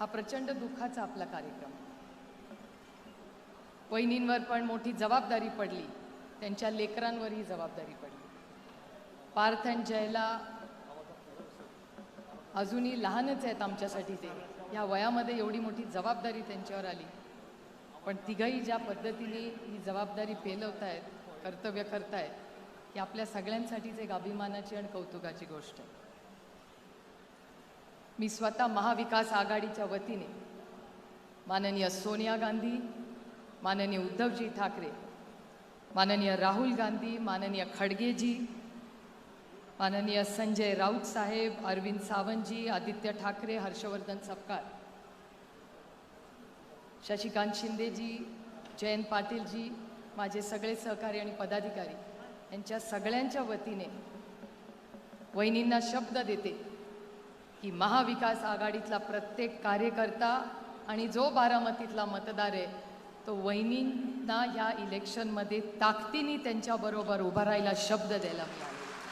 हा प्रचंड दुःखाचा आपला कार्यक्रम. वहिनींवर पण मोठी जबाबदारी पडली, त्यांच्या लेकरांवरही जबाबदारी पडली. पार्थ आणि जयला अजूनही लहानच आहेत आमच्यासाठी, ते ह्या वयामध्ये एवढी मोठी जबाबदारी त्यांच्यावर आली. पण तिघही ज्या पद्धतीने ही जबाबदारी पेलवतायत, कर्तव्य करतायत, ही आपल्या सगळ्यांसाठीच एक अभिमानाची आणि कौतुकाची गोष्ट आहे. मी स्वतः महाविकास आघाडीच्या वतीने माननीय सोनिया गांधी, माननीय उद्धवजी ठाकरे, माननीय राहुल गांधी, माननीय खडगेजी, माननीय संजय राऊत साहेब, अरविंद सावंतजी, आदित्य ठाकरे, हर्षवर्धन सपकाळ, शशिकांत शिंदेजी, जयंत पाटीलजी, माझे सगळे सहकारी आणि पदाधिकारी यांच्या सगळ्यांच्या वतीने वहिनींना शब्द देते की महाविकास आघाडीतला प्रत्येक कार्यकर्ता आणि जो बारामतीतला मतदार आहे तो वहिनींना ह्या इलेक्शनमध्ये ताकदीने त्यांच्याबरोबर उभा राहायला शब्द द्यायला मिळाला.